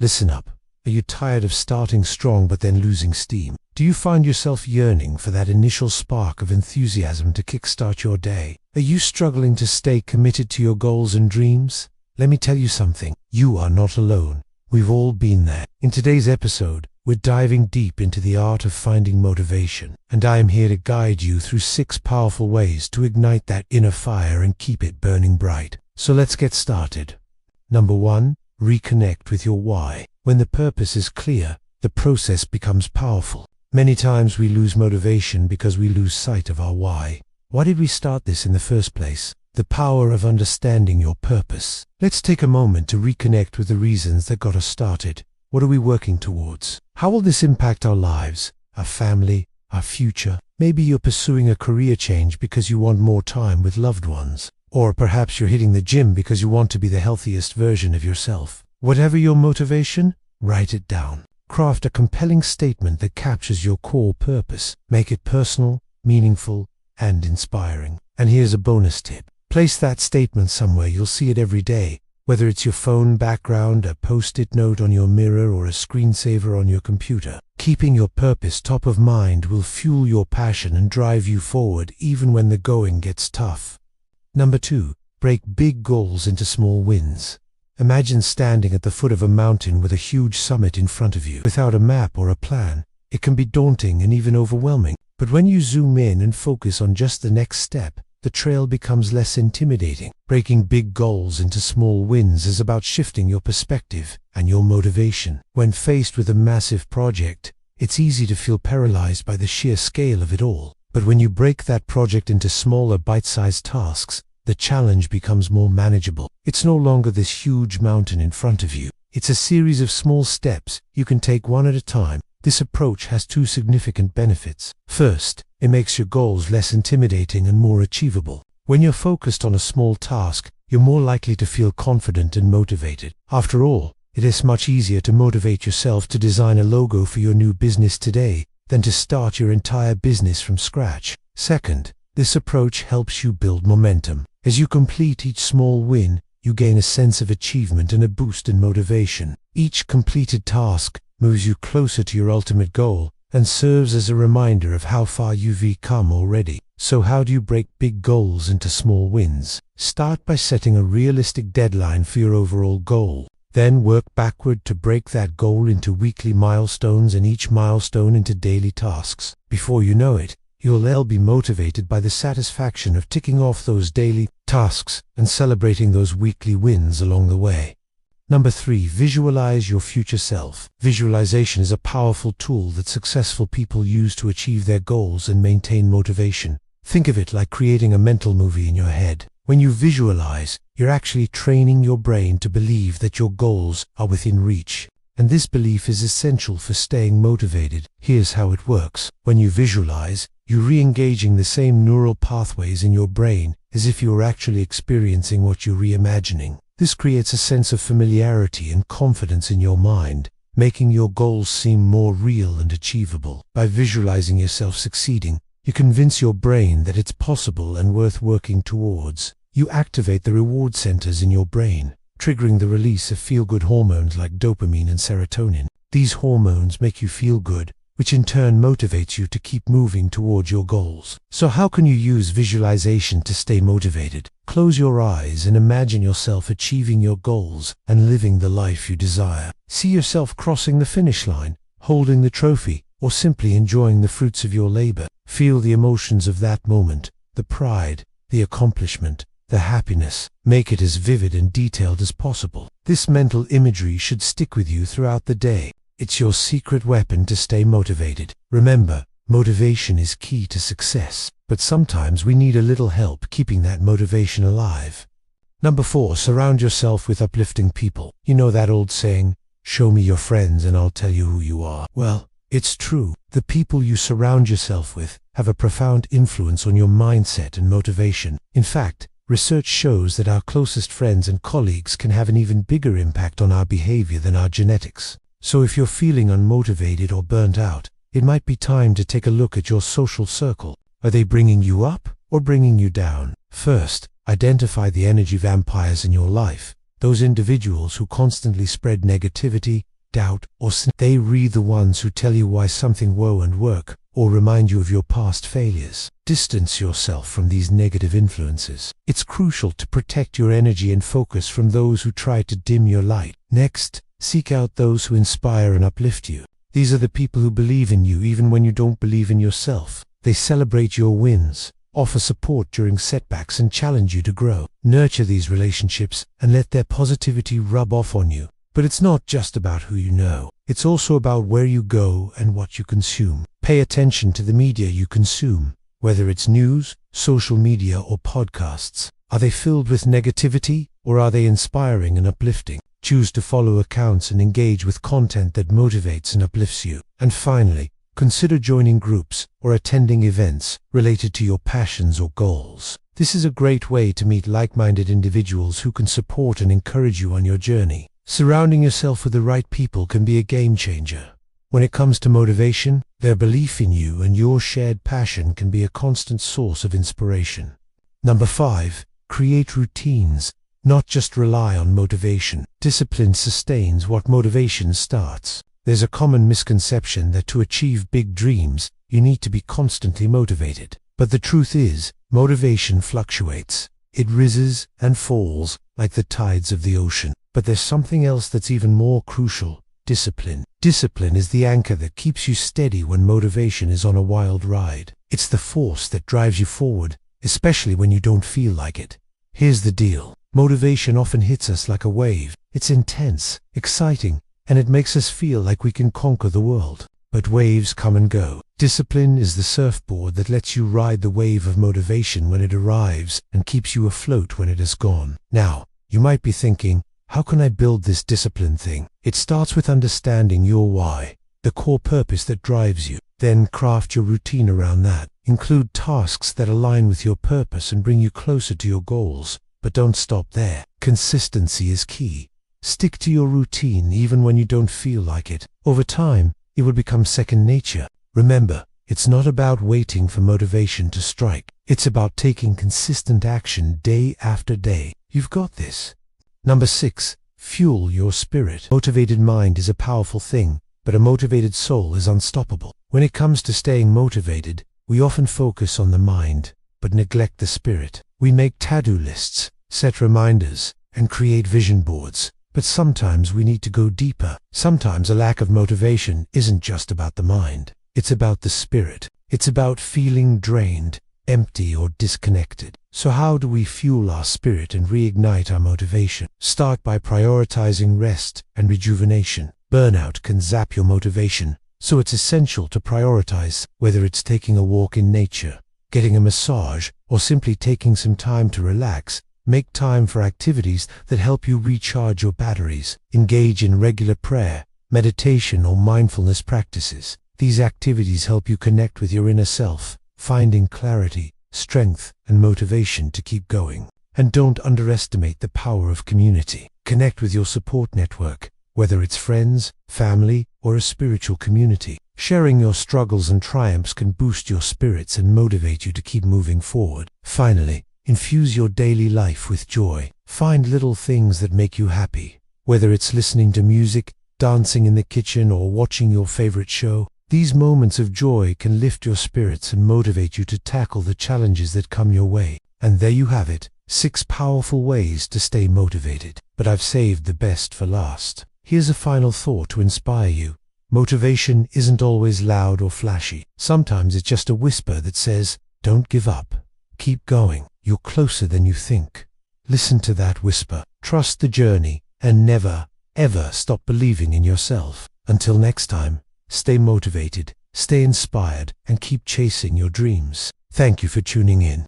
Listen up. Are you tired of starting strong but then losing steam? Do you find yourself yearning for that initial spark of enthusiasm to kickstart your day? Are you struggling to stay committed to your goals and dreams? Let me tell you something. You are not alone. We've all been there. In today's episode, we're diving deep into the art of finding motivation, and I am here to guide you through 6 powerful ways to ignite that inner fire and keep it burning bright. So let's get started. Number 1. Reconnect with your why. When the purpose is clear, the process becomes powerful. Many times we lose motivation because we lose sight of our why. Why did we start this in the first place? The power of understanding your purpose. Let's take a moment to reconnect with the reasons that got us started. What are we working towards? How will this impact our lives, our family, our future? Maybe you're pursuing a career change because you want more time with loved ones. Or perhaps you're hitting the gym because you want to be the healthiest version of yourself. Whatever your motivation, write it down. Craft a compelling statement that captures your core purpose. Make it personal, meaningful, and inspiring. And here's a bonus tip. Place that statement somewhere you'll see it every day, whether it's your phone background, a post-it note on your mirror, or a screensaver on your computer. Keeping your purpose top of mind will fuel your passion and drive you forward even when the going gets tough. Number 2. Break big goals into small wins. Imagine standing at the foot of a mountain with a huge summit in front of you. Without a map or a plan, it can be daunting and even overwhelming. But when you zoom in and focus on just the next step, the trail becomes less intimidating. Breaking big goals into small wins is about shifting your perspective and your motivation. When faced with a massive project, it's easy to feel paralyzed by the sheer scale of it all. But when you break that project into smaller bite-sized tasks, the challenge becomes more manageable. It's no longer this huge mountain in front of you. It's a series of small steps you can take one at a time. This approach has 2 significant benefits. First, it makes your goals less intimidating and more achievable. When you're focused on a small task, you're more likely to feel confident and motivated. After all, it is much easier to motivate yourself to design a logo for your new business today than to start your entire business from scratch. Second, this approach helps you build momentum. As you complete each small win, you gain a sense of achievement and a boost in motivation. Each completed task moves you closer to your ultimate goal and serves as a reminder of how far you've come already. So how do you break big goals into small wins? Start by setting a realistic deadline for your overall goal. Then work backward to break that goal into weekly milestones and each milestone into daily tasks. Before you know it, you'll be motivated by the satisfaction of ticking off those daily tasks and celebrating those weekly wins along the way. Number 3. Visualize your future self. Visualization is a powerful tool that successful people use to achieve their goals and maintain motivation. Think of it like creating a mental movie in your head. When you visualize, you're actually training your brain to believe that your goals are within reach. And this belief is essential for staying motivated. Here's how it works. When you visualize, you're re-engaging the same neural pathways in your brain as if you were actually experiencing what you're reimagining. This creates a sense of familiarity and confidence in your mind, making your goals seem more real and achievable. By visualizing yourself succeeding, you convince your brain that it's possible and worth working towards. You activate the reward centers in your brain, triggering the release of feel-good hormones like dopamine and serotonin. These hormones make you feel good, which in turn motivates you to keep moving towards your goals. So how can you use visualization to stay motivated? Close your eyes and imagine yourself achieving your goals and living the life you desire. See yourself crossing the finish line, holding the trophy, or simply enjoying the fruits of your labor. Feel the emotions of that moment, the pride, the accomplishment, the happiness. Make it as vivid and detailed as possible. This mental imagery should stick with you throughout the day. It's your secret weapon to stay motivated. Remember, motivation is key to success, but sometimes we need a little help keeping that motivation alive. Number 4. Surround yourself with uplifting people. You know that old saying, show me your friends and I'll tell you who you are. Well, it's true. The people you surround yourself with have a profound influence on your mindset and motivation. In fact, research shows that our closest friends and colleagues can have an even bigger impact on our behavior than our genetics. So if you're feeling unmotivated or burnt out, it might be time to take a look at your social circle. Are they bringing you up or bringing you down? First, identify the energy vampires in your life, those individuals who constantly spread negativity, doubt, or sin. They read the ones who tell you why something won't work, or remind you of your past failures. Distance yourself from these negative influences. It's crucial to protect your energy and focus from those who try to dim your light. Next, seek out those who inspire and uplift you. These are the people who believe in you even when you don't believe in yourself. They celebrate your wins, offer support during setbacks, and challenge you to grow. Nurture these relationships and let their positivity rub off on you. But it's not just about who you know. It's also about where you go and what you consume. Pay attention to the media you consume, whether it's news, social media, or podcasts. Are they filled with negativity, or are they inspiring and uplifting? Choose to follow accounts and engage with content that motivates and uplifts you. And finally, consider joining groups or attending events related to your passions or goals. This is a great way to meet like-minded individuals who can support and encourage you on your journey. Surrounding yourself with the right people can be a game changer. When it comes to motivation, their belief in you and your shared passion can be a constant source of inspiration. Number 5. Create routines, not just rely on motivation. Discipline sustains what motivation starts. There's a common misconception that to achieve big dreams, you need to be constantly motivated. But the truth is, motivation fluctuates. It rises and falls like the tides of the ocean. But there's something else that's even more crucial: discipline. Discipline is the anchor that keeps you steady when motivation is on a wild ride. It's the force that drives you forward, especially when you don't feel like it. Here's the deal. Motivation often hits us like a wave. It's intense, exciting, and it makes us feel like we can conquer the world. But waves come and go. Discipline is the surfboard that lets you ride the wave of motivation when it arrives and keeps you afloat when it is gone. Now, you might be thinking, how can I build this discipline thing? It starts with understanding your why, the core purpose that drives you. Then craft your routine around that. Include tasks that align with your purpose and bring you closer to your goals. But don't stop there. Consistency is key. Stick to your routine even when you don't feel like it. Over time, it will become second nature. Remember, it's not about waiting for motivation to strike. It's about taking consistent action day after day. You've got this. Number 6. Fuel your spirit. A motivated mind is a powerful thing, but a motivated soul is unstoppable. When it comes to staying motivated, we often focus on the mind, but neglect the spirit. We make to-do lists, set reminders, and create vision boards. But sometimes we need to go deeper. Sometimes a lack of motivation isn't just about the mind. It's about the spirit. It's about feeling drained, empty, or disconnected. So how do we fuel our spirit and reignite our motivation? Start by prioritizing rest and rejuvenation. Burnout can zap your motivation, so it's essential to prioritize, whether it's taking a walk in nature, getting a massage, or simply taking some time to relax. Make time for activities that help you recharge your batteries. Engage in regular prayer, meditation, or mindfulness practices. These activities help you connect with your inner self, finding clarity, strength, and motivation to keep going. And don't underestimate the power of community. Connect with your support network, whether it's friends, family, or a spiritual community. Sharing your struggles and triumphs can boost your spirits and motivate you to keep moving forward. Finally, infuse your daily life with joy. Find little things that make you happy. Whether it's listening to music, dancing in the kitchen, or watching your favorite show, these moments of joy can lift your spirits and motivate you to tackle the challenges that come your way. And there you have it, 6 powerful ways to stay motivated. But I've saved the best for last. Here's a final thought to inspire you. Motivation isn't always loud or flashy. Sometimes it's just a whisper that says, "Don't give up. Keep going. You're closer than you think." Listen to that whisper. Trust the journey and never, ever stop believing in yourself. Until next time, stay motivated, stay inspired, and keep chasing your dreams. Thank you for tuning in.